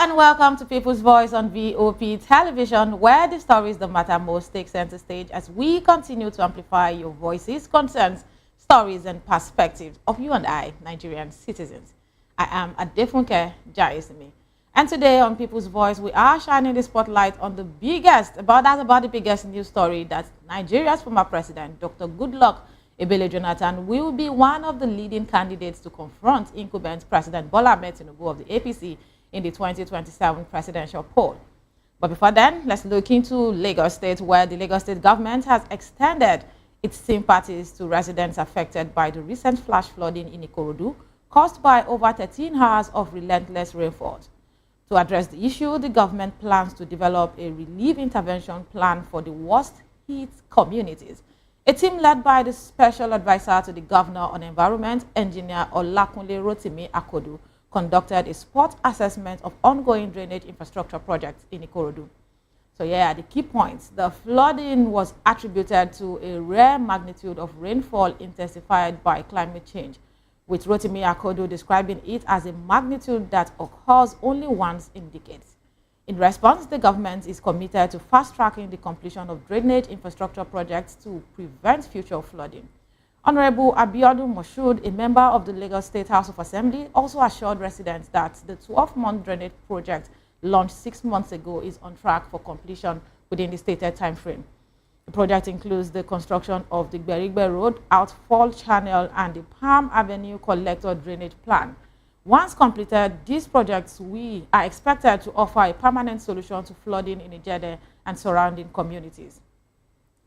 and welcome to People's Voice on VOP Television, where the stories that matter most take center stage as we continue to amplify your voices, concerns, stories, and perspectives of you and I, Nigerian citizens. I am Adefunke Jaisimi. And today on People's Voice, we are shining the spotlight on the biggest news story that Nigeria's former president, Dr. Goodluck Ebele Jonathan, will be one of the leading candidates to confront incumbent President Bola Ahmed Tinubu of the APC in the 2027 presidential poll. But before then, let's look into Lagos State, where the Lagos State government has extended its sympathies to residents affected by the recent flash flooding in Ikorodu, caused by over 13 hours of relentless rainfall. To address the issue, the government plans to develop a relief intervention plan for the worst-hit communities. A team led by the Special Advisor to the Governor on Environment, Engineer Olakunle Rotimi Akodu, conducted a spot assessment of ongoing drainage infrastructure projects in Ikorodu. So yeah, the key points. The flooding was attributed to a rare magnitude of rainfall intensified by climate change, with Rotimi Akodu describing it as a magnitude that occurs only once in decades. In response, the government is committed to fast-tracking the completion of drainage infrastructure projects to prevent future flooding. Honorable Abiodun Moshood, a member of the Lagos State House of Assembly, also assured residents that the 12-month drainage project launched 6 months ago is on track for completion within the stated time frame. The project includes the construction of the Berigbe Road, Outfall Channel, and the Palm Avenue Collector Drainage Plan. Once completed, these projects are expected to offer a permanent solution to flooding in Ijede and surrounding communities.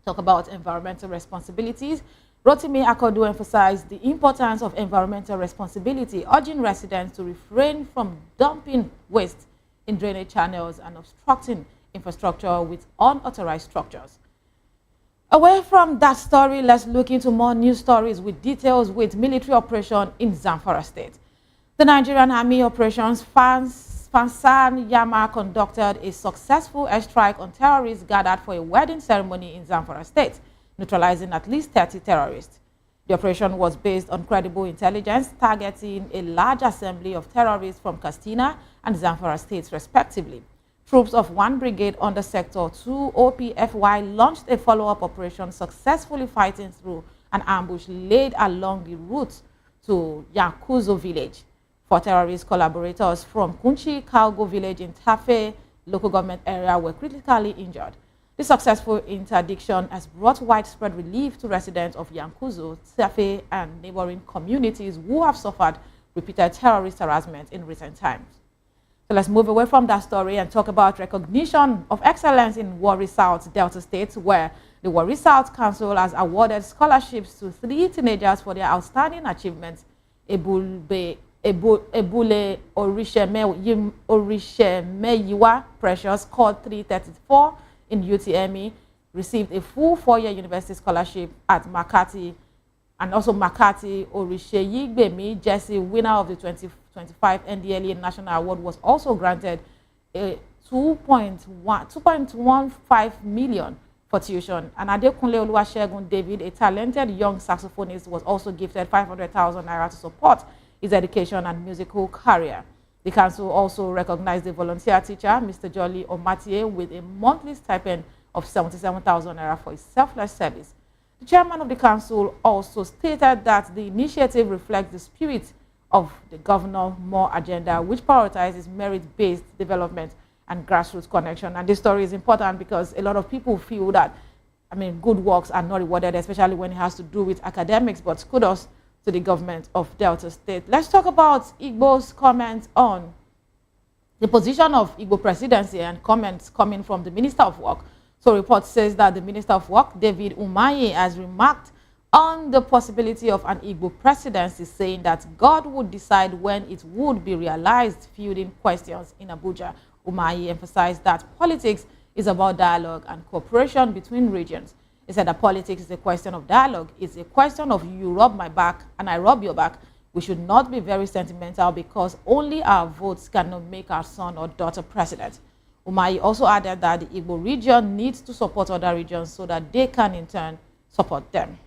Talk about environmental responsibilities. Rotimi Akodu emphasized the importance of environmental responsibility, urging residents to refrain from dumping waste in drainage channels and obstructing infrastructure with unauthorized structures. Away from that story, let's look into more news stories with details with military operation in Zamfara State. The Nigerian Army Operations Fansan Yama conducted a successful airstrike on terrorists gathered for a wedding ceremony in Zamfara State, neutralizing at least 30 terrorists. The operation was based on credible intelligence, targeting a large assembly of terrorists from Katsina and Zamfara states, respectively. Troops of 1 brigade under Sector 2 OPFY launched a follow-up operation, successfully fighting through an ambush laid along the route to Yankuzo village. 4 terrorist collaborators from Kunchi Kalgo village in Tafe local government area were critically injured. The successful interdiction has brought widespread relief to residents of Yankuzo, Tafe, and neighboring communities who have suffered repeated terrorist harassment in recent times. So let's move away from that story and talk about recognition of excellence in Warri South Delta State, where the Warri South Council has awarded scholarships to 3 teenagers for their outstanding achievements. Ebule Orishemeyiwa Precious scored 334 in UTME, received a full 4-year university scholarship at Makati, and also Makati Orisheyigbemi Jesse, winner of the 2025 NDLEA National Award, was also granted a 2.15 million for tuition. And Adekunle Oluwasegun David, a talented young saxophonist, was also gifted 500,000 naira to support his education and musical career. The council also recognized the volunteer teacher, Mr. Jolly Omatie, with a monthly stipend of 77,000 naira for his selfless service. The chairman of the council also stated that the initiative reflects the spirit of the Governor More agenda, which prioritizes merit-based development and grassroots connection. And this story is important because a lot of people feel that, good works are not rewarded, especially when it has to do with academics, but kudos to the government of Delta State. Let's talk about Igbo's comments on the position of Igbo presidency and comments coming from the Minister of Work. So report says that the Minister of Work, David Umahi, has remarked on the possibility of an Igbo presidency, saying that God would decide when it would be realized, fielding questions in Abuja. Umahi emphasized that politics is about dialogue and cooperation between regions. He said that politics is a question of dialogue. It's a question of you rub my back and I rub your back. We should not be very sentimental because only our votes cannot make our son or daughter president. Umahi also added that the Igbo region needs to support other regions so that they can in turn support them.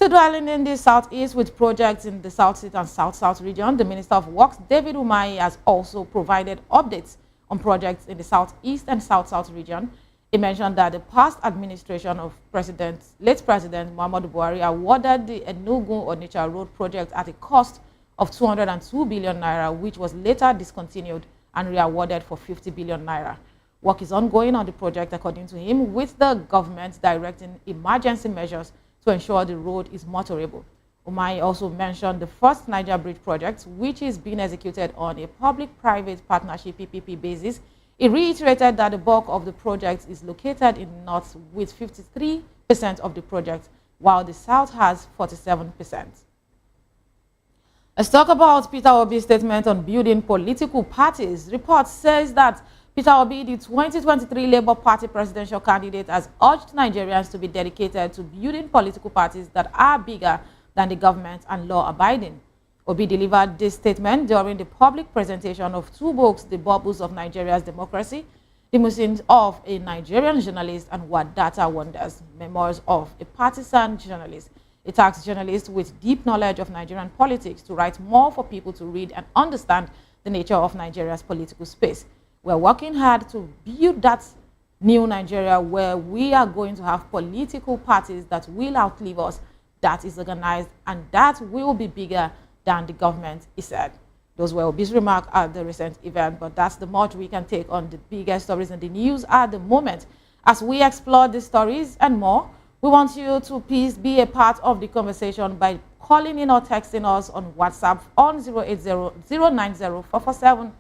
Still dwelling in the southeast with projects in the South-East and South-South region, the Minister of Works, David Umahi, has also provided updates on projects in the Southeast and South-South region. He mentioned that the past administration of late President Muhammadu Buhari awarded the Enugu-Onitsha Road project at a cost of 202 billion naira, which was later discontinued and re-awarded for 50 billion naira. Work is ongoing on the project, according to him, with the government directing emergency measures to ensure the road is motorable. Umahi also mentioned the first Niger Bridge project, which is being executed on a public-private partnership PPP basis. He reiterated that the bulk of the project is located in the north with 53% of the project, while the south has 47%. Let's talk about Peter Obi's statement on building political parties. Report says that Peter Obi, the 2023 Labour Party presidential candidate, has urged Nigerians to be dedicated to building political parties that are bigger than the government and law-abiding. Obi delivered this statement during the public presentation of two books, The Bubbles of Nigeria's Democracy, The Musings of a Nigerian Journalist, and What Data Wonders, Memoirs of a Partisan Journalist. It asks journalists with deep knowledge of Nigerian politics to write more for people to read and understand the nature of Nigeria's political space. We're working hard to build that new Nigeria where we are going to have political parties that will outlive us, that is organized, and that will be bigger than the government, he said. Those were Obi's remarks at the recent event, but that's the much we can take on the biggest stories in the news at the moment. As we explore these stories and more, we want you to please be a part of the conversation by calling in or texting us on WhatsApp on 080-090-447-32605.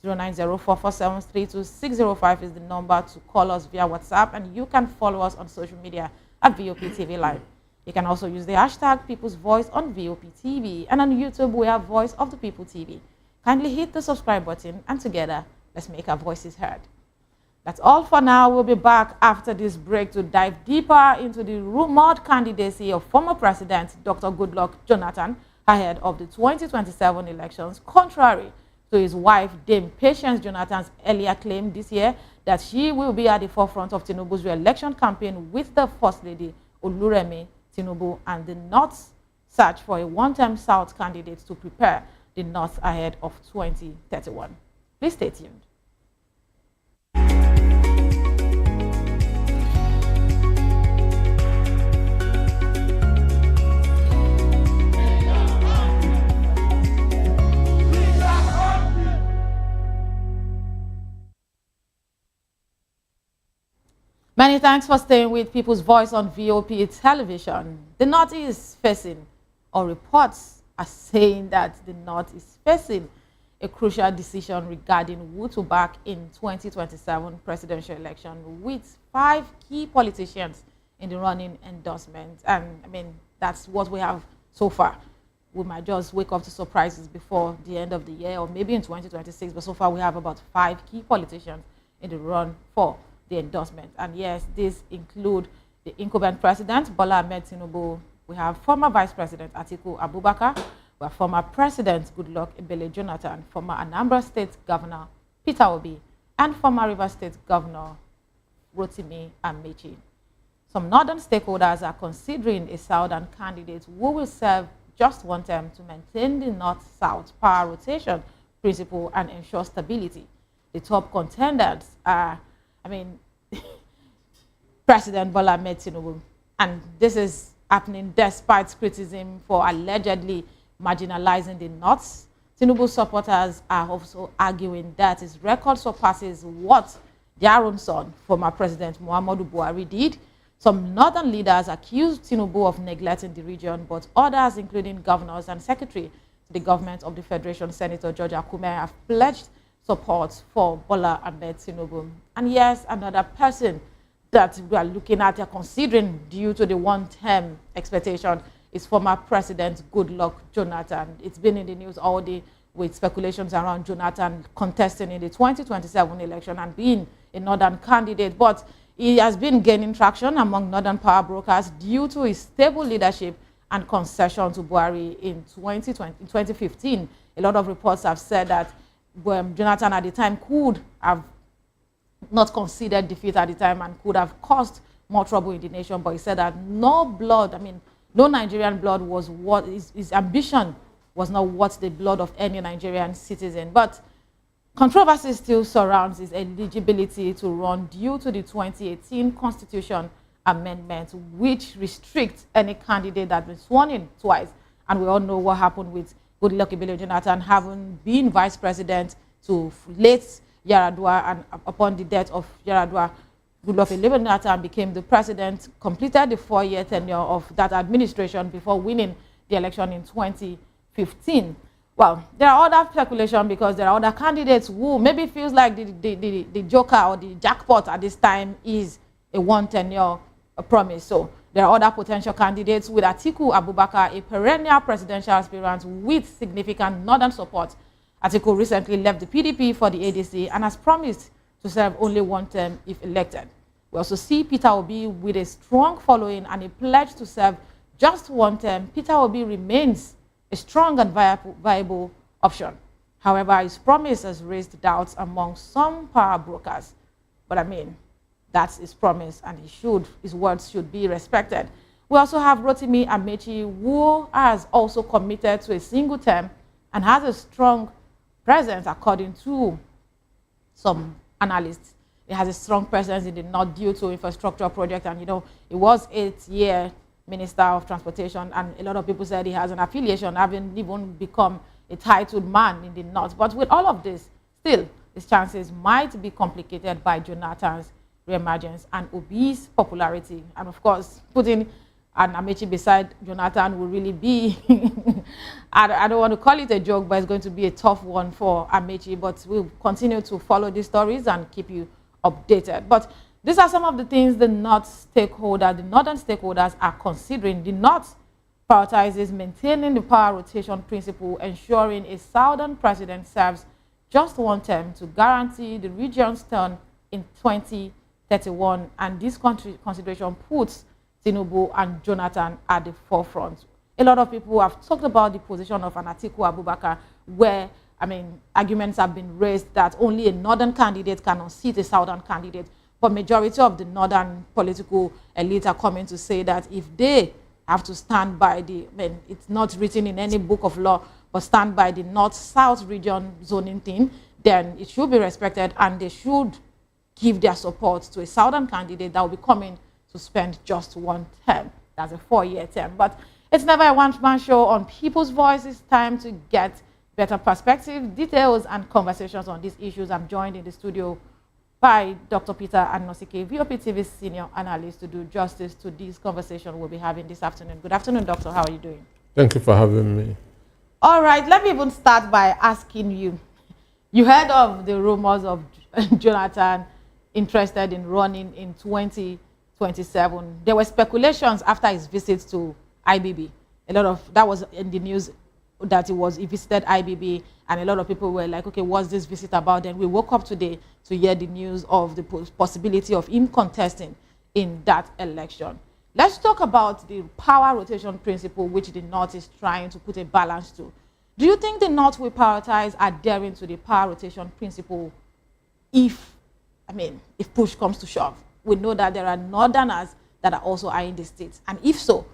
090-447-32605 is the number to call us via WhatsApp, and you can follow us on social media at VOP TV Live. You can also use the hashtag People's Voice on VOP TV, and on YouTube we have Voice of the People TV. Kindly hit the subscribe button, and together let's make our voices heard. That's all for now. We'll be back after this break to dive deeper into the rumored candidacy of former President Dr. Goodluck Jonathan ahead of the 2027 elections, contrary to his wife, Dame Patience Jonathan's earlier claim this year that she will be at the forefront of Tinubu's re-election campaign with the First Lady, Oluremi Tinubu, and the North's search for a one-term South candidate to prepare the North ahead of 2031. Please stay tuned. Many thanks for staying with People's Voice on VOP television. The North is facing, or reports are saying that the North is facing a crucial decision regarding who to back in 2027 presidential election, with 5 key politicians in the running endorsement. And I mean, that's what we have so far. We might just wake up to surprises before the end of the year or maybe in 2026, but so far we have about 5 key politicians in the run for the endorsement. And yes, these include the incumbent president, Bola Ahmed Tinubu. We have former Vice President Atiku Abubakar. We have former President Goodluck Ebele Jonathan, former Anambra State Governor Peter Obi, and former Rivers State Governor Rotimi Amechi. Some northern stakeholders are considering a southern candidate who will serve just one term to maintain the north-south power rotation principle and ensure stability. The top contenders are, President Bola Ahmed Tinubu, and this is happening despite criticism for allegedly marginalizing the North. Tinubu's supporters are also arguing that his record surpasses what their own son, former President Muhammadu Buhari, did. Some northern leaders accused Tinubu of neglecting the region, but others, including governors and secretary to the government of the Federation, Senator George Akume, have pledged support for Bola Ahmed Tinubu. And yes, another person that we are looking at or considering due to the one-term expectation is former President Goodluck Jonathan. It's been in the news all day with speculations around Jonathan contesting in the 2027 election and being a northern candidate. But he has been gaining traction among northern power brokers due to his stable leadership and concession to Buhari in 2015. A lot of reports have said that Jonathan at the time could have not considered defeat at the time and could have caused more trouble in the nation. But he said that no blood, I mean, no Nigerian blood was what his ambition was not what the blood of any Nigerian citizen. But controversy still surrounds his eligibility to run due to the 2018 Constitution Amendment, which restricts any candidate that has been sworn in twice. And we all know what happened with Goodluck Ebele Jonathan having been vice president to late Yaradua, and upon the death of Yaradua, Goodluck Ebele Jonathan became the president, completed the 4-year tenure of that administration before winning the election in 2015. Well, there are other speculation because there are other candidates who maybe feels like the joker or the jackpot at this time is a one tenure promise. So there are other potential candidates, with Atiku Abubakar, a perennial presidential aspirant with significant northern support. Atiku recently left the PDP for the ADC and has promised to serve only one term if elected. We also see Peter Obi with a strong following and a pledge to serve just one term. Peter Obi remains a strong and viable option. However, his promise has raised doubts among some power brokers. But I mean, that's his promise, and his words should be respected. We also have Rotimi Amechi, who has also committed to a single term and has a strong presence, according to some analysts. He has a strong presence in the north due to infrastructure project, and he was 8-year Minister of Transportation, and a lot of people said he has an affiliation, having even become a titled man in the north. But with all of this, still, his chances might be complicated by Jonathan's reemergence and Obi's popularity. And of course, putting an Amechi beside Jonathan will really be, I don't want to call it a joke, but it's going to be a tough one for Amechi. But we'll continue to follow these stories and keep you updated. But these are some of the things the northern stakeholders are considering. The north prioritizes maintaining the power rotation principle, ensuring a southern president serves just one term to guarantee the region's turn in 2031. And this consideration puts Tinubu and Jonathan at the forefront. A lot of people have talked about the position of an Atiku Abubakar, where, I mean, arguments have been raised that only a northern candidate can unseat a southern candidate. But majority of the northern political elite are coming to say that if they have to stand by it's not written in any book of law, but stand by the north-south region zoning thing, then it should be respected, and they should give their support to a southern candidate that will be coming to spend just one term. That's a 4-year term. But it's never a one-man show on People's Voice. It's time to get better perspective, details, and conversations on these issues. I'm joined in the studio by Dr. Peter Anosike, VOP TV's senior analyst, to do justice to this conversation we'll be having this afternoon. Good afternoon, Doctor. How are you doing? Thank you for having me. All right, let me even start by asking you. You heard of the rumors of Jonathan interested in running in 2027. There were speculations after his visit to IBB. That was in the news, that he visited IBB, and a lot of people were like, okay, what's this visit about? Then we woke up today to hear the news of the possibility of him contesting in that election. Let's talk about the power rotation principle, which the North is trying to put a balance to. Do you think the North will prioritize adhering to the power rotation principle if push comes to shove? We know that there are Northerners that are also eyeing the states. And if so,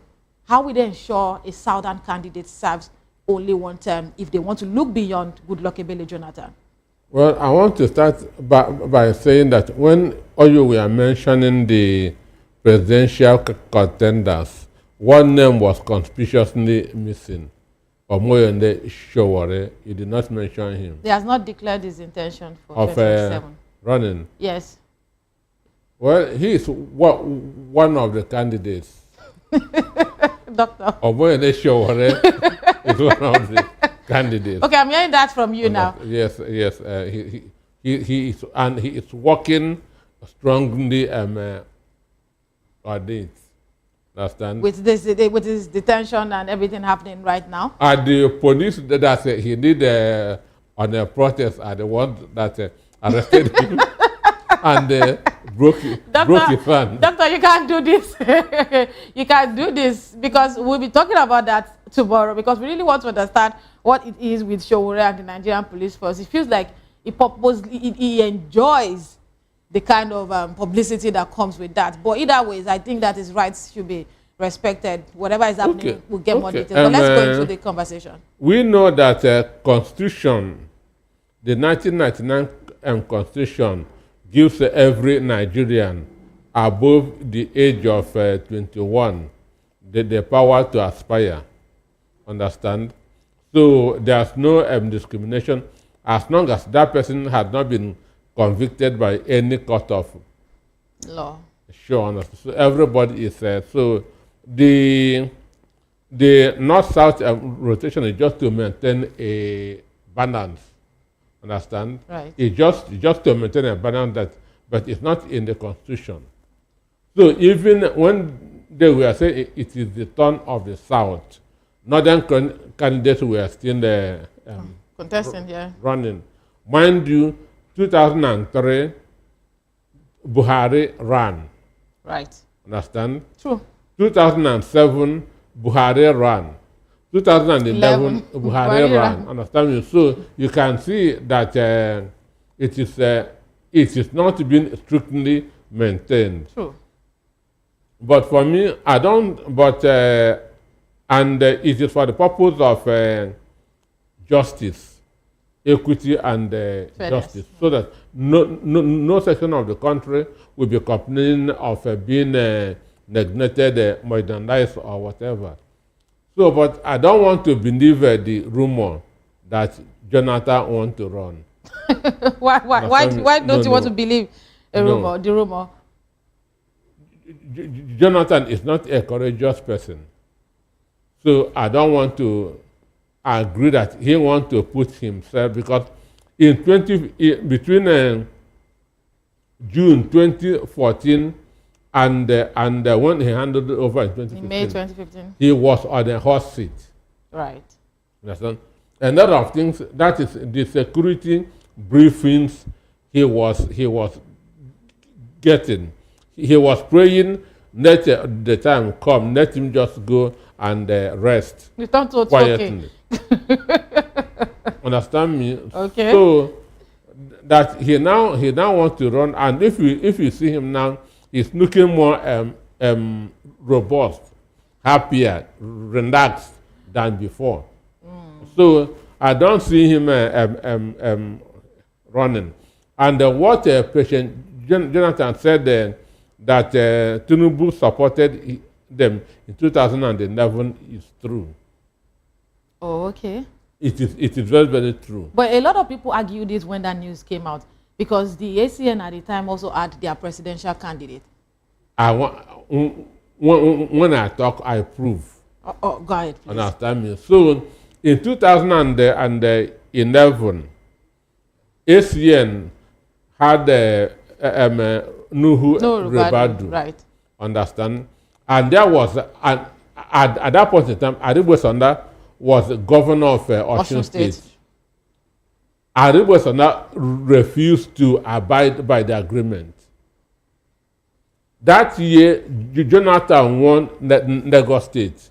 how will they ensure a Southern candidate serves only one term if they want to look beyond Goodluck Ebele Jonathan? Well, I want to start by saying that when you were mentioning the presidential contenders, one name was conspicuously missing. Omoyende Sowore. You did not mention him. He has not declared his intention for 2027. Running? Yes. Well, he is one of the candidates. Doctor. Omoyende Sowore is one of the candidates. Okay, I'm hearing that from you now. Yes. He is working strongly on it. Understand? With his detention and everything happening right now. And the police that he did on a protest are the ones that arrested him and broke his hand. Doctor, you can't do this. You can't do this, because we'll be talking about that tomorrow, because we really want to understand what it is with Sowore and the Nigerian police force. It feels like he enjoys the kind of publicity that comes with that. But either ways, I think that his rights should be respected. Whatever is happening, Okay. we'll get more details. But let's go into the conversation. We know that Constitution, the 1999 Constitution, gives every Nigerian above the age of 21 the power to aspire. Understand? So there's no discrimination as long as that person has not been convicted by any court of law. Sure, understand. So everybody is so the north-south rotation is just to maintain a balance. Understand? Right. It's just to maintain a balance but it's not in the Constitution. So even when they were saying it is the turn of the South, northern candidates were still contesting, running. Mind you, 2003, Buhari ran. Right. Understand? True. 2007, Buhari ran. 2011, Buhari ran. Understand me? So you can see that it is not being strictly maintained. True. But for me, I don't. But and it is for the purpose of justice, equity, and justice, so that no section of the country will be complaining of being neglected, marginalized, or whatever. So, but I don't want to believe the rumor that Jonathan wants to run. why don't you want to believe a rumor? The rumor. Jonathan is not a courageous person. So I don't want to agree that he wants to put himself, because between June 2014 and when he handed it over in 2015, in May 2015, he was on a hot seat. Right. Understand? A lot of things, that is the security briefings he was getting. He was praying, let the time come, let him just go and rest quietly. Understand me? Okay. So that he now wants to run, and if you see him now, he's looking more robust, happier, relaxed than before. So I don't see him running. And what President Jonathan said that Tinubu supported them in 2011 is true. Oh, okay. It is very, very true. But a lot of people argued this when that news came out, because the ACN at the time also had their presidential candidate. When I talk, I prove. Oh, go ahead, please. Understand me? So in 2011, ACN had Nuhu Rebadu. Right. Understand? And there was, at that point in time, Aribwesanda was the governor of Osun State. Aribwesanda refused to abide by the agreement. That year, Jonathan won Lagos State.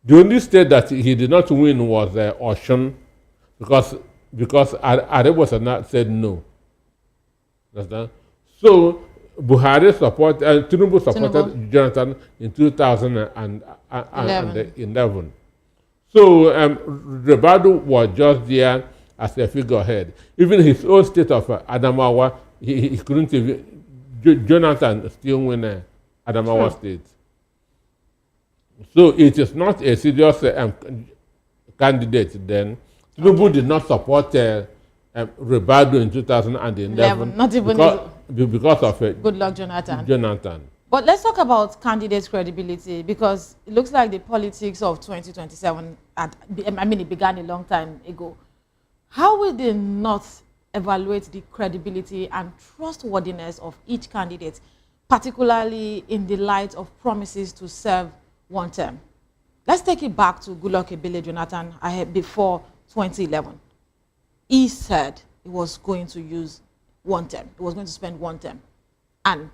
The only state that he did not win was Osun, because Aribwesanda said no. Understand? So Buhari supported, Tinubu supported Jonathan in 2011. So Rebadu was just there as a figurehead. Even his own state of Adamawa, he couldn't even. Jonathan still win Adamawa State. So it is not a serious candidate then. Tinubu did not support Rebadu in 2011. Not even because of good luck, Jonathan. But let's talk about candidates' credibility, because it looks like the politics of 2027, it began a long time ago. How will they not evaluate the credibility and trustworthiness of each candidate, particularly in the light of promises to serve one term? Let's take it back to Goodluck Ebele Jonathan before 2011. He said he was going to use one term. He was going to spend one term. And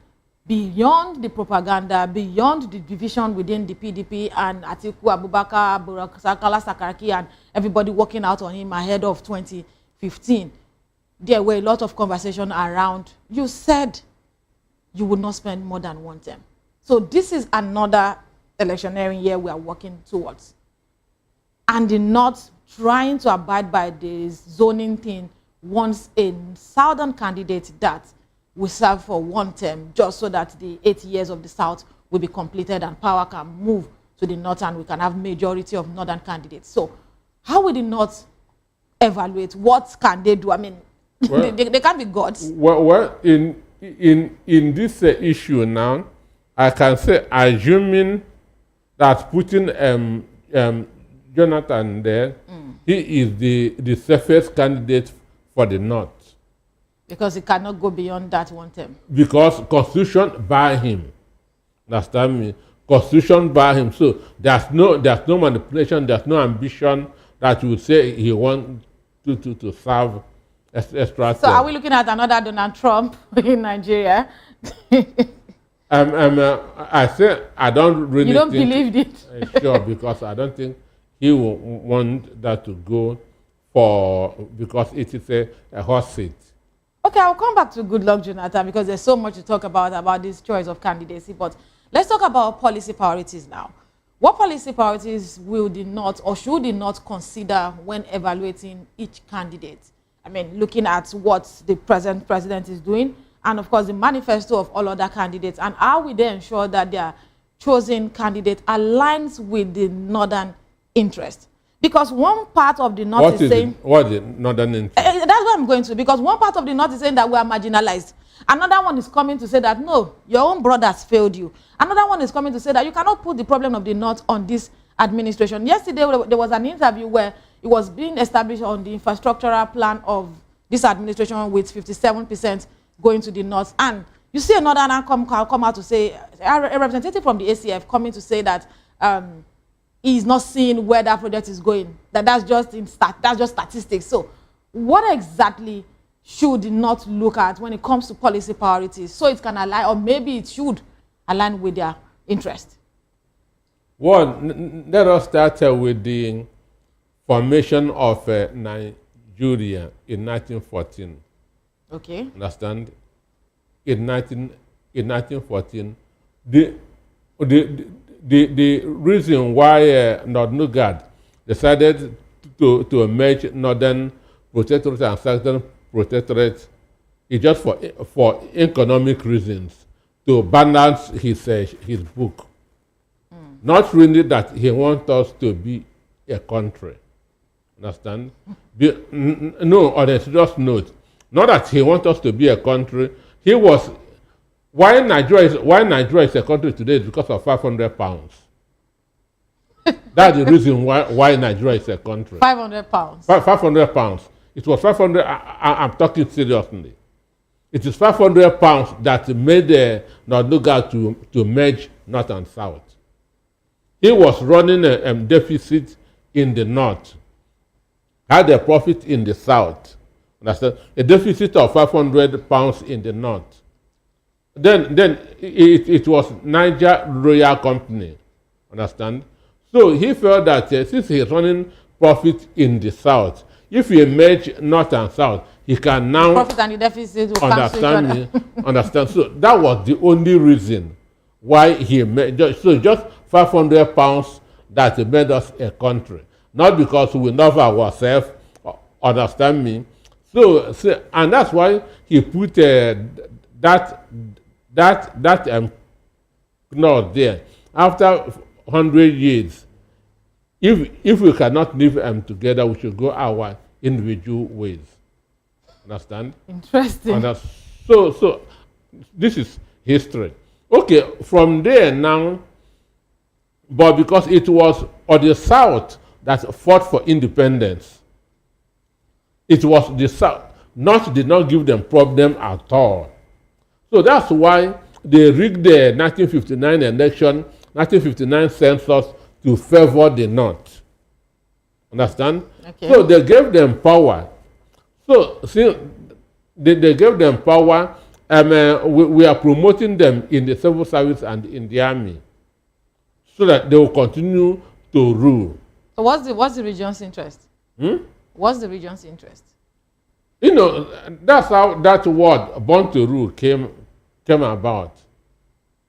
beyond the propaganda, beyond the division within the PDP and Atiku Abubakar, Sakala Sakaraki, and everybody working out on him ahead of 2015, there were a lot of conversation around. You said you would not spend more than one term. So this is another electioneering year we are working towards. And the North trying to abide by the zoning thing wants a southern candidate that will serve for one term, just so that the 8 years of the South will be completed and power can move to the North and we can have majority of northern candidates. So how will the North evaluate? What can they do? I mean, well, they can't be gods. Well, in this issue now, I can say, assuming that putting Jonathan there, he is the safest candidate for the North. Because he cannot go beyond that one term. Because Constitution bar him. Understand me? Constitution bar him. So there's no manipulation, there's no ambition that you would say he wants to serve extra. So are we looking at another Donald Trump in Nigeria? I say I don't really. You don't believe it? Sure, because I don't think he will want that to go for, because it is a hot seat. Okay, I'll come back to Goodluck Jonathan because there's so much to talk about this choice of candidacy. But let's talk about policy priorities now. What policy priorities will the North or should the North consider when evaluating each candidate? I mean, looking at what the present president is doing, and of course the manifesto of all other candidates, and how we then ensure that their chosen candidate aligns with the northern interest. Because one part of the North is saying... What is the northern interest? That's what I'm going to. Because one part of the North is saying that we are marginalized. Another one is coming to say that, no, your own brothers failed you. Another one is coming to say that you cannot put the problem of the North on this administration. Yesterday, there was an interview where it was being established on the infrastructural plan of this administration with 57% going to the North. And you see another come out to say, a representative from the ACF coming to say that he's not seeing where that project is going. That's just statistics. So what exactly should the North look at when it comes to policy priorities so it can align, or maybe it should align with their interest? Well, let us start with the formation of Nigeria in 1914. Okay. Understand? In 1914, the reason why Nord-Nugard decided to merge Northern Protectorate and Southern Protectorate is just for economic reasons, to balance his book. Not really that he wants us to be a country. Understand? No, on a serious note, not that he wants us to be a country. He was... Why Nigeria is a country today is because of 500 pounds. That's the reason why Nigeria is a country. 500 pounds. 500 pounds. It was 500. I'm talking seriously. It is 500 pounds that made Nord-Nugard to merge North and South. He was running a deficit in the North, had a profit in the South. Understand? A deficit of 500 pounds in the North. Then it was Niger Royal Company, understand? So he felt that since he's running profit in the South, if he merge North and South, he can now... The profit and the deficit will cancel each other. Understand? So that was the only reason why he made... So just 500 pounds that made us a country. Not because we love ourselves, understand me? So and that's why he put that clause there. After 100 years, if we cannot live together, we should go our individual ways. Understand? Interesting. So this is history. Okay, from there now, but because it was on the South that fought for independence, it was the South. North did not give them problem at all. So that's why they rigged the 1959 election, 1959 census to favor the North. Understand? Okay. So they gave them power. So see, they gave them power, and we are promoting them in the civil service and in the army, so that they will continue to rule. So what's the region's interest? What's the region's interest? You know, that's how that word "born to rule" came about.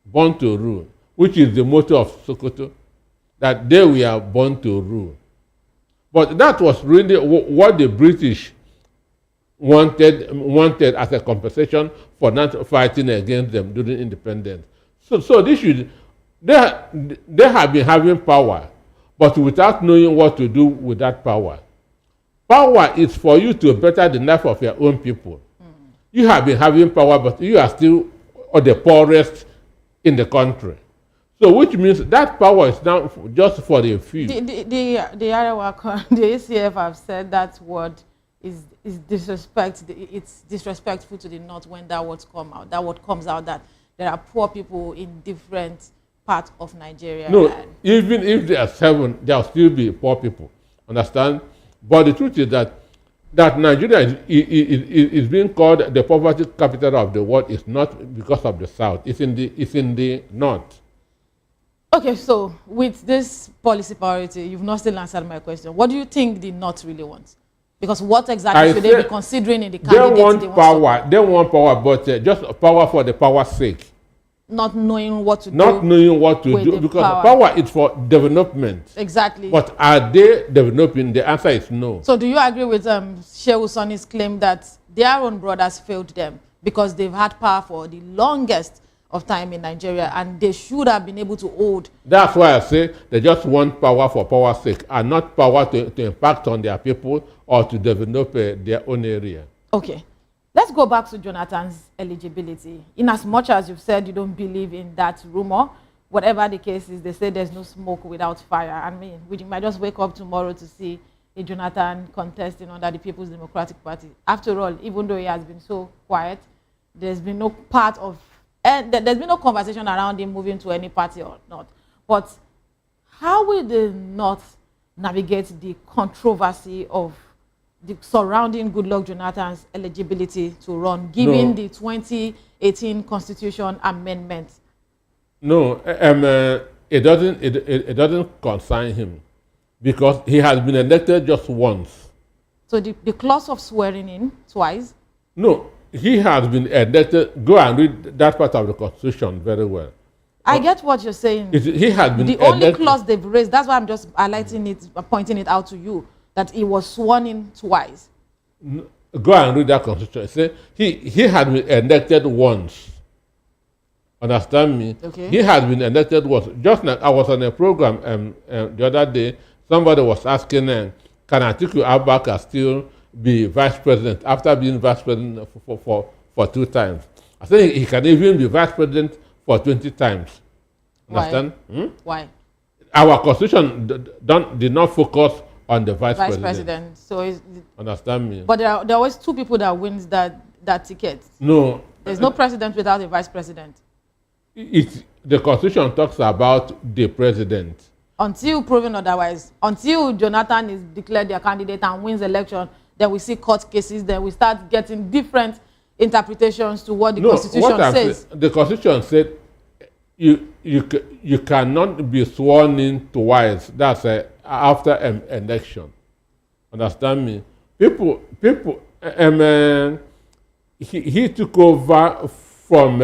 Born to rule, which is the motto of Sokoto, that they were born to rule. But that was really what the British wanted as a compensation for not fighting against them during independence. So they have been having power, but without knowing what to do with that power. Power is for you to better the life of your own people. You have been having power, but you are still the poorest in the country. So which means that power is now just for the few. The Arewa, the ACF have said that word is disrespect. It's disrespectful to the North when that word comes out that there are poor people in different parts of Nigeria. No, even if there are 7, there will still be poor people. Understand? But the truth is that Nigeria is being called the poverty capital of the world is not because of the South. It's in the North. Okay, so with this policy priority, you've not still answered my question. What do you think the North really wants? Because what exactly should they be considering in the candidates? They want power, but just power for the power's sake. Not knowing what to do. Not knowing what to do, because power is for development. Exactly. But are they developing? The answer is no. So do you agree with Shehu Sani's claim that their own brothers failed them because they've had power for the longest of time in Nigeria and they should have been able to hold? That's why I say they just want power for power's sake and not power to impact on their people or to develop their own area. Okay. Let's go back to Jonathan's eligibility. In as much as you've said you don't believe in that rumor, whatever the case is, they say there's no smoke without fire. I mean, we might just wake up tomorrow to see a Jonathan contesting under the People's Democratic Party. After all, even though he has been so quiet, there's been no there's been no conversation around him moving to any party or not. But how will the North navigate the controversy of the surrounding Goodluck Jonathan's eligibility to run, given the 2018 Constitution Amendment? No, it doesn't concern him because he has been elected just once. So the clause of swearing in twice? No, he has been elected. Go and read that part of the Constitution very well. I get what you're saying. He has been the only clause they've raised. That's why I'm just highlighting it, pointing it out to you, that he was sworn in twice. Go and read that Constitution. Say he had been elected once. Understand me? Okay. He has been elected once. Just like I was on a program the other day, somebody was asking, can Atiku Abubakar still be vice president after being vice president for 2 times? I think he can even be vice president for 20 times. Understand? Why? Our Constitution did not focus on the vice president. So understand me? But there are always 2 people that wins that ticket. No. There's no president without a vice president. The Constitution talks about the president. Until proven otherwise, until Jonathan is declared their candidate and wins the election, then we see court cases, then we start getting different interpretations to what the Constitution says. The Constitution said you cannot be sworn in twice. That's after an election. Understand me? People. He took over from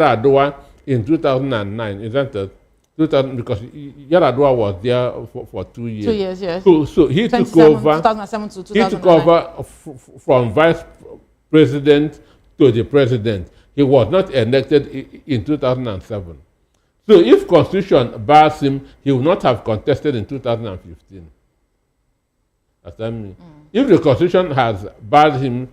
Yar'Adua in 2009, isn't it? 2000, because Yar'Adua was there for 2 years. 2 years, yes. So he took over. 2007 to 2009. He took over from vice president to the president. He was not elected in 2007. So if Constitution bars him, he would not have contested in 2015. Understand me? If the Constitution has barred him,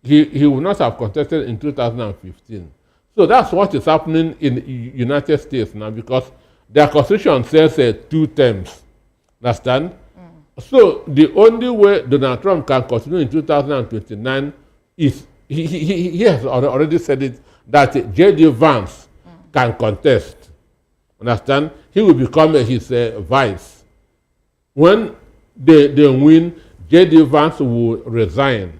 he would not have contested in 2015. So that's what is happening in the United States now, because their Constitution says 2 terms. Understand? So the only way Donald Trump can continue in 2029 is, he has already said it, that J.D. Vance can contest. Understand? He will become his vice. When they win, J.D. Vance will resign.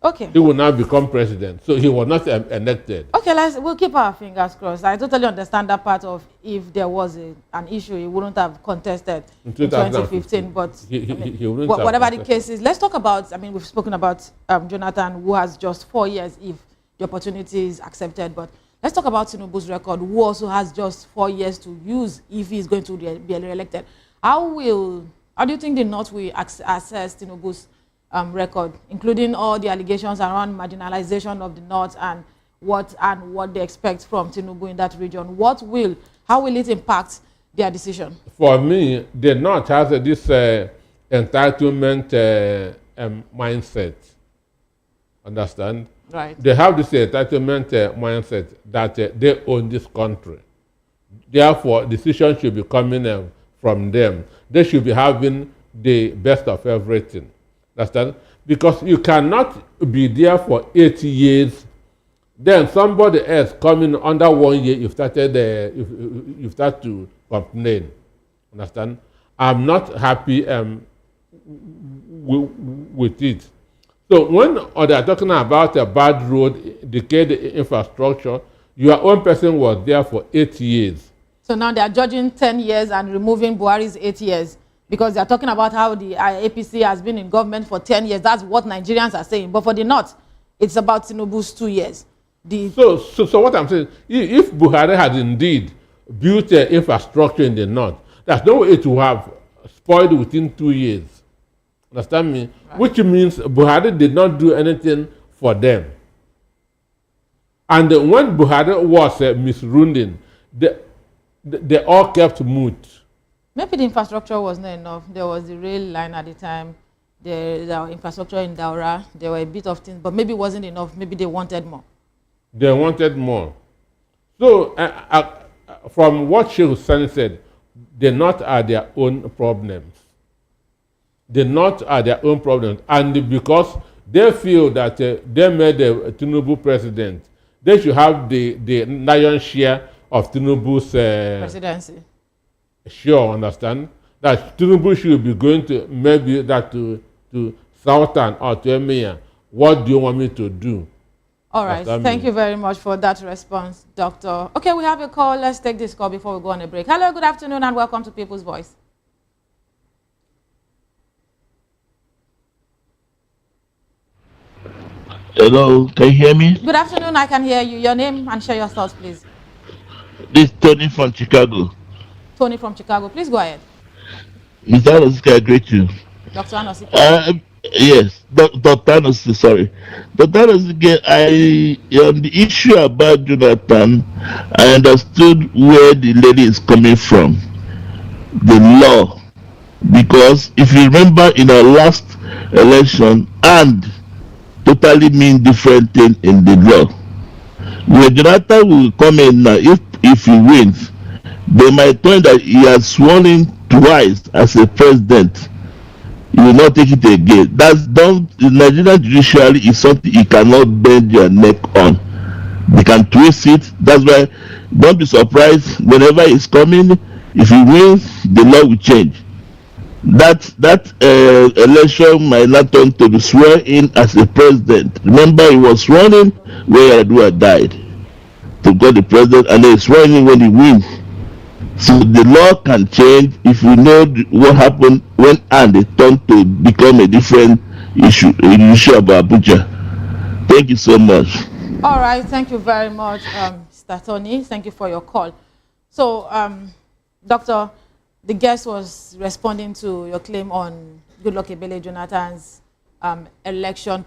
Okay. He will now become president. So he was not elected. Okay, we'll keep our fingers crossed. I totally understand that part of if there was an issue, he wouldn't have contested in 2015. But he wouldn't have whatever contested. the case is, let's talk about, I mean, we've spoken about Jonathan, who has just 4 years if the opportunity is accepted. But let's talk about Tinubu's record, who also has just 4 years to use if he's going to be re-elected. How do you think the North will assess Tinubu's record, including all the allegations around marginalization of the North and what they expect from Tinubu in that region? How will it impact their decision? For me, the North has this entitlement mindset. Understand? Right. They have this entitlement mindset that they own this country. Therefore, decisions should be coming from them. They should be having the best of everything. Understand? Because you cannot be there for 8 years, then somebody else coming under 1 year, you start to complain. Understand? I'm not happy with it. So when they are talking about a bad road, decayed infrastructure, your own person was there for 8 years. So now they are judging 10 years and removing Buhari's 8 years because they are talking about how the APC has been in government for 10 years. That's what Nigerians are saying. But for the North, it's about Tinubu's 2 years. So what I'm saying, if Buhari had indeed built infrastructure in the North, there's no way it would have spoiled within 2 years. Understand me? Right. Which means Buhari did not do anything for them. And when Buhari was misruling, they all kept mute. Maybe the infrastructure was not enough. There was the rail line at the time. There was infrastructure in Daura. There were a bit of things, but maybe it wasn't enough. Maybe they wanted more. They wanted more. So from what Sheikh Hussain said, the North are their own problems. The North are their own problems. And because they feel that they made the Tinubu president, they should have the lion's share of Tinubu's presidency. Sure, understand? That Tinubu should be going to maybe that to Southern or to Emir. What do you want me to do? All right. Thank you very much for that response, Doctor. Okay, we have a call. Let's take this call before we go on a break. Hello, good afternoon, and welcome to People's Voice. Hello, can you hear me? Good afternoon, I can hear you. Your name and share your thoughts, please. This is Tony from Chicago. Tony from Chicago, please go ahead. Mr. Anosika, I greet you. Dr. Anosika. Yes, Dr. Anosika, sorry. Dr. Anosika, on the issue about Jonathan, I understood where the lady is coming from. The law. Because if you remember in our last election, and totally mean different thing in the law. When Jonathan will come in now, if he wins, they might find that he has sworn in twice as a president. He will not take it again. That's done. The Nigerian judiciary is something you cannot bend your neck on. They can twist it. That's why don't be surprised whenever he's coming. If he wins, the law will change. That election might not turn to be sworn in as a president. Remember, he was sworn in when Yar'Adua died to God the president, and then sworn in when he wins. So the law can change if you know what happened when and it turned to become a different issue, an issue about Abuja. Thank you so much. All right, thank you very much, Mr. Tony. Thank you for your call. So, Doctor, the guest was responding to your claim on Goodluck Ebele Jonathan's re-election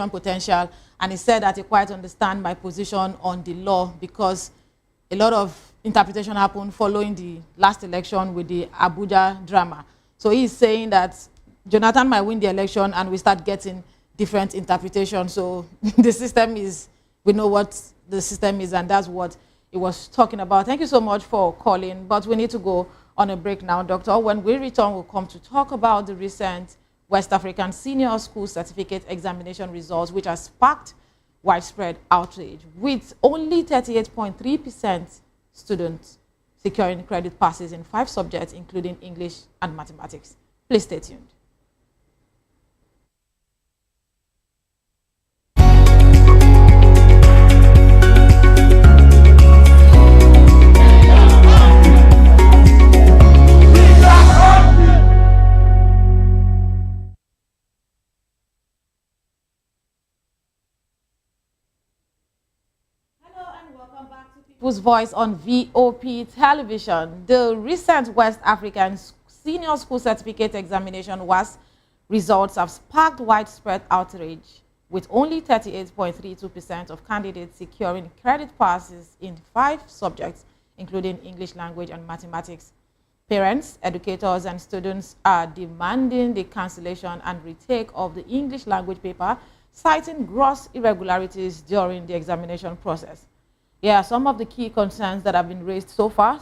potential, and he said that he quite understand my position on the law because a lot of interpretation happened following the last election with the Abuja drama. So he's saying that Jonathan might win the election and we start getting different interpretations. So the system is, we know what the system is, and that's what he was talking about. Thank you so much for calling, but we need to go on a break now, Doctor. When we return, we'll come to talk about the recent West African Senior School Certificate Examination results, which has sparked widespread outrage, with only 38.3% students securing credit passes in 5 subjects, including English and mathematics. Please stay tuned. Tinubu's voice on VOP television. The recent West African Senior School Certificate Examination WASC results have sparked widespread outrage, with only 38.32% of candidates securing credit passes in 5 subjects, including English language and mathematics. Parents, educators, and students are demanding the cancellation and retake of the English language paper, citing gross irregularities during the examination process. Here are some of the key concerns that have been raised so far.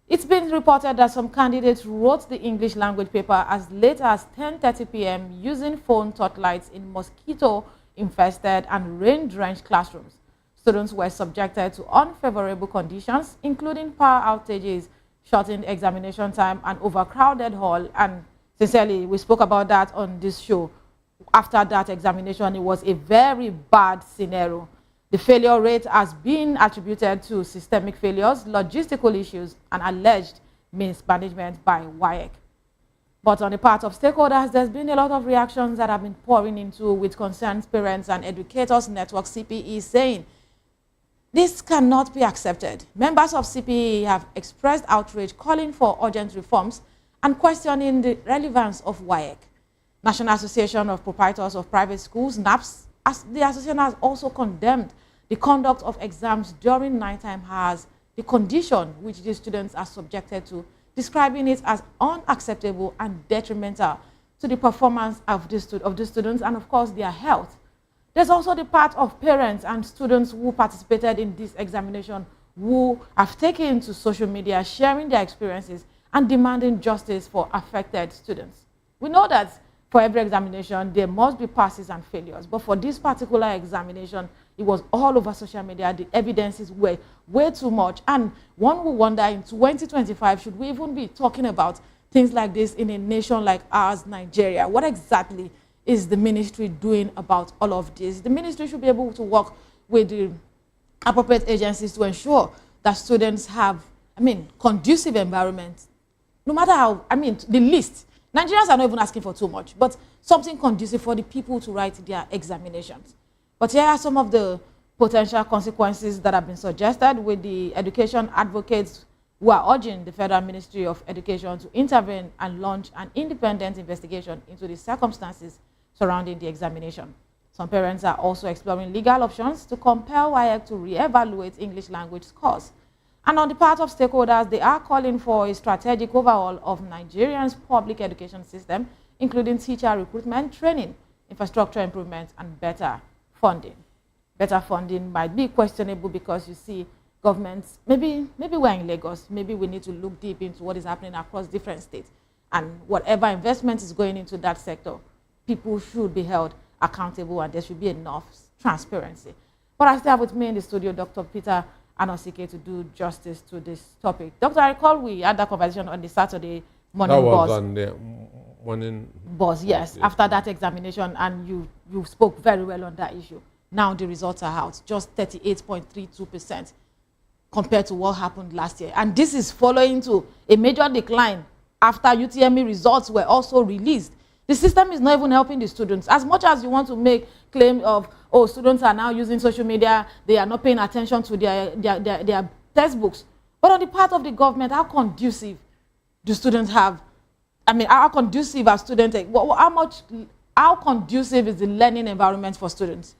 It's been reported that some candidates wrote the English language paper as late as 10:30 p.m. using phone torchlights in mosquito-infested and rain-drenched classrooms. Students were subjected to unfavorable conditions, including power outages, shortened examination time, and overcrowded hall. And sincerely, we spoke about that on this show. After that examination, it was a very bad scenario. The failure rate has been attributed to systemic failures, logistical issues, and alleged mismanagement by WAEC. But on the part of stakeholders, there's been a lot of reactions that have been pouring into, with concerned parents and educators network CPE saying, this cannot be accepted. Members of CPE have expressed outrage, calling for urgent reforms and questioning the relevance of WAEC. National Association of Proprietors of Private Schools, NAPS, as the association has also condemned the conduct of exams during nighttime hours, the condition which the students are subjected to, describing it as unacceptable and detrimental to the performance of the students and, of course, their health. There's also the part of parents and students who participated in this examination who have taken to social media, sharing their experiences and demanding justice for affected students. We know that for every examination, there must be passes and failures. But for this particular examination, it was all over social media. The evidences were way too much. And one will wonder, in 2025, should we even be talking about things like this in a nation like ours, Nigeria? What exactly is the ministry doing about all of this? The ministry should be able to work with the appropriate agencies to ensure that students have, conducive environment. No matter how, the least. Nigerians are not even asking for too much, but something conducive for the people to write their examinations. But here are some of the potential consequences that have been suggested, with the education advocates who are urging the Federal Ministry of Education to intervene and launch an independent investigation into the circumstances surrounding the examination. Some parents are also exploring legal options to compel WAEC to re-evaluate English language scores. And on the part of stakeholders, they are calling for a strategic overhaul of Nigeria's public education system, including teacher recruitment, training, infrastructure improvement, and better funding. Better funding might be questionable because you see governments, maybe we're in Lagos, maybe we need to look deep into what is happening across different states. And whatever investment is going into that sector, people should be held accountable and there should be enough transparency. But I still have with me in the studio Dr. Peter Anosike to do justice to this topic. Doctor, I recall we had that conversation on the Saturday morning that was buzz. On the morning buzz, yes, after that examination, and you spoke very well on that issue. Now the results are out, just 38.32% compared to what happened last year. And this is following to a major decline after UTME results were also released. The system is not even helping the students. As much as you want to make claim of, oh, students are now using social media, they are not paying attention to their textbooks. But on the part of the government, how conducive do students have? How conducive are students? How conducive is the learning environment for students?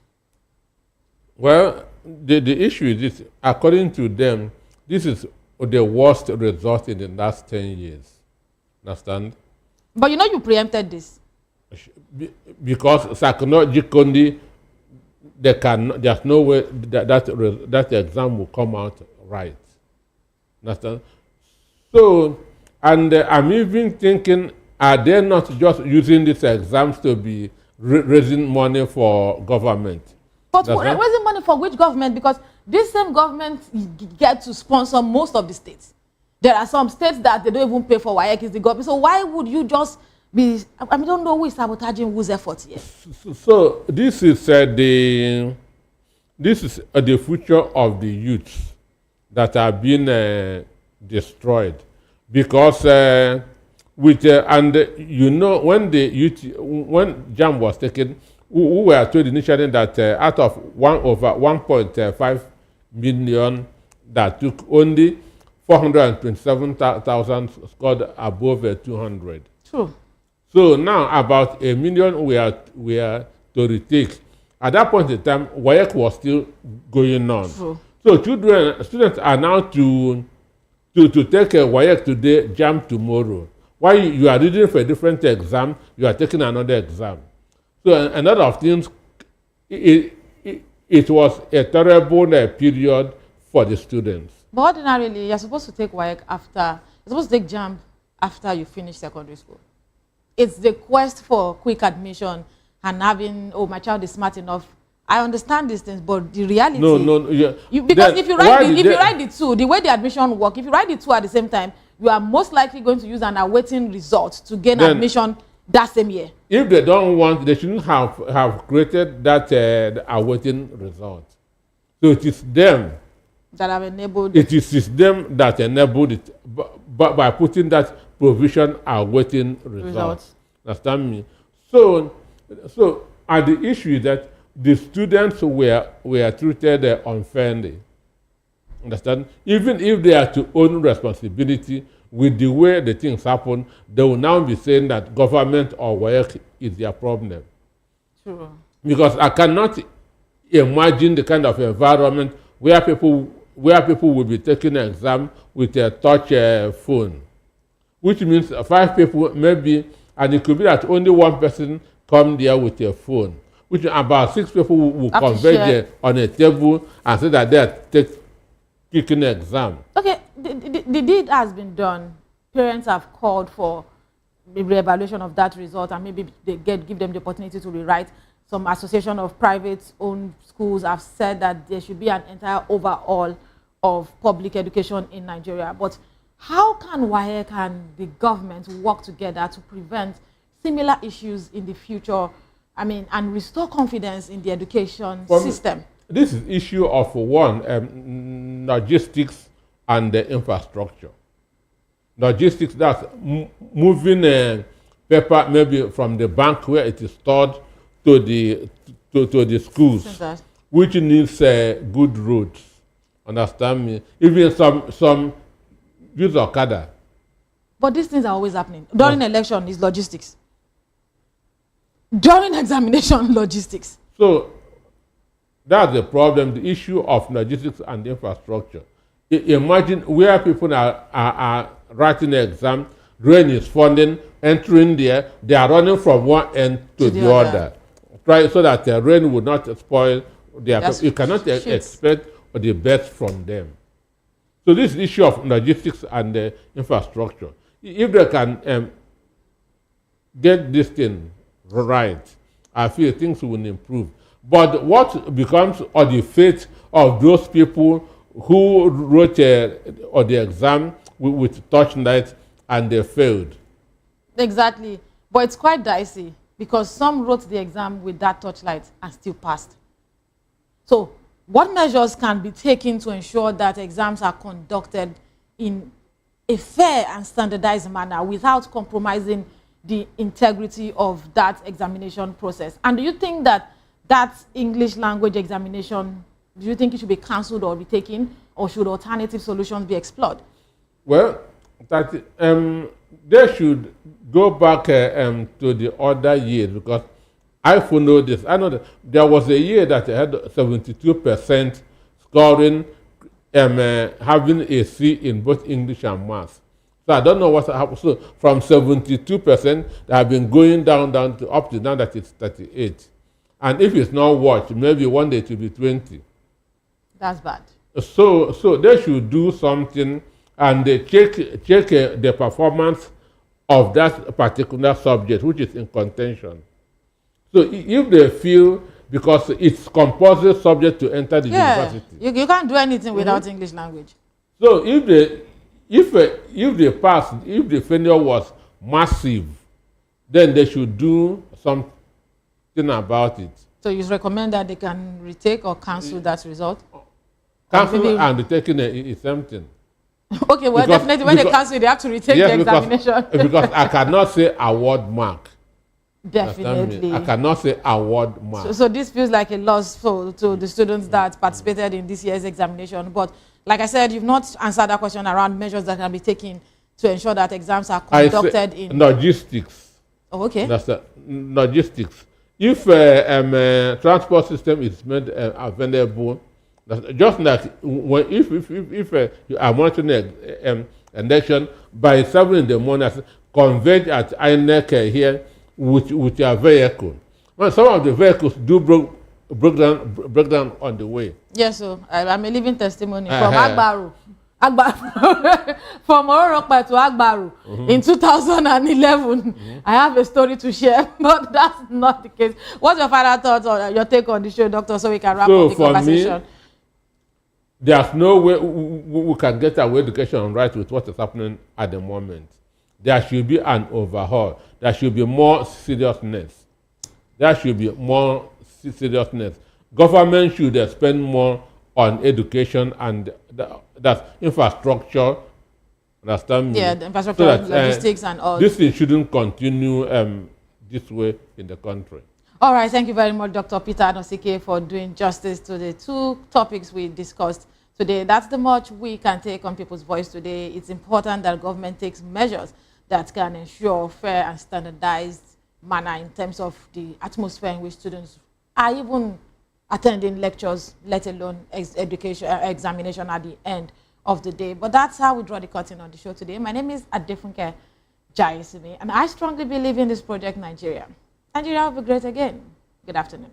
Well, the issue is this: according to them, this is the worst result in the last 10 years. Understand? But you preempted this. Because psychologically, there's no way that exam will come out right. Understand? So, and I'm even thinking, are they not just using these exams to be raising money for government? But raising money for which government? Because this same government get to sponsor most of the states. There are some states that they don't even pay for WAEC is the government. So why would you just be, don't know who is sabotaging whose efforts here. So this is the future of the youth that are being destroyed, because when JAM was taken, we were told initially that out of over 1.5 million, that took only 427,000 scored above 200. True. So now about 1 million we are to retake. At that point in time, WAEC was still going on. True. So students are now to take a WAEC today, jam tomorrow. While you are reading for a different exam, you are taking another exam. So a lot of things, it was a terrible period for the students. But ordinarily, you're supposed to take WAEC you're supposed to take JAMB after you finish secondary school. It's the quest for quick admission and having, oh, my child is smart enough. I understand these things, but the reality... No, yeah. Because if you write the two, the way the admission work, if you write the two at the same time, you are most likely going to use an awaiting result to gain admission that same year. If they don't want, they shouldn't have created that awaiting result. So it is them that have enabled it. It is them that enabled it, but by putting that provision awaiting results. Understand me? So the issue is that the students were treated unfairly. Understand? Even if they are to own responsibility with the way the things happen, they will now be saying that government or work is their problem. True. Because I cannot imagine the kind of environment where people will be taking an exam with a touch phone, which means 5 people maybe, and it could be that only 1 person come there with a phone, which about 6 people will converge on a table and say that they are taking an exam. Okay, the deed has been done. Parents have called for the re-evaluation of that result, and maybe they give them the opportunity to rewrite. Some association of private-owned schools have said that there should be an entire overhaul of public education in Nigeria. But how can WAEC and the government work together to prevent similar issues in the future? I mean, and restore confidence in the education system? This is issue of logistics and the infrastructure. Logistics, that's moving paper maybe from the bank where it is stored to the schools, which needs good roads. Understand me? Even some use Okada. But these things are always happening. During election is logistics. During examination, logistics. So that's the problem, the issue of logistics and infrastructure. Imagine where people are writing an exam, rain is falling, entering there, they are running from one end to the other. Try so that the rain will not spoil their. You cannot expect the best from them. So this issue of logistics and infrastructure, if they can get this thing right, I feel things will improve. But what becomes of the fate of those people who wrote the exam with torchlight and they failed? Exactly. But it's quite dicey because some wrote the exam with that torchlight and still passed. So what measures can be taken to ensure that exams are conducted in a fair and standardized manner without compromising the integrity of that examination process? And do you think that English language examination, do you think it should be cancelled or retaken, or should alternative solutions be explored? Well, they should go back to the other years, because I follow this. I know that there was a year that I had 72% scoring, having a C in both English and maths. So I don't know what happened. So from 72%, they have been going down to up to now that it's 38. And if it's not watched, maybe one day it will be 20. That's bad. So they should do something and they check the performance of that particular subject, which is in contention. So if they feel, because it's compulsory subject to enter the university. You can't do anything without English language. So if they pass, if the failure was massive, then they should do something about it. So you recommend that they can retake or cancel that result? Cancel and retaking is something. Okay, well, definitely when they cancel, they have to retake the examination. Because I cannot say award mark. Definitely. I cannot say award mark. So this feels like a loss to the students that participated in this year's examination. But Like I said, you've not answered that question around measures that can be taken to ensure that exams are conducted in logistics. Oh, okay. That's logistics. If transport system is made available, just like if you are monitoring an election by 7 in the morning, converge at INEC here with your vehicle. Well, some of the vehicles do break down on the way. Yes, so I'm a living testimony from Agbaru. From Orokpa to Agbaru in 2011. I have a story to share, but that's not the case. What's your final thoughts or your take on the show, Doctor, so we can wrap up the conversation? Me, there's no way we can get our education right with what is happening at the moment. There should be an overhaul. There should be more seriousness. Government should spend more on education and that's infrastructure. Understand me? Yeah, the infrastructure, so that, logistics, and all. This thing shouldn't continue this way in the country. All right, thank you very much, Dr. Peter Anosike, for doing justice to the two topics we discussed today. That's the much we can take on People's Voice today. It's important that government takes measures that can ensure fair and standardized manner in terms of the atmosphere in which students are even attending lectures, let alone examination at the end of the day. But that's how we draw the curtain on the show today. My name is Adefunke Jayesimi, and I strongly believe in this project, Nigeria. Nigeria will be great again. Good afternoon.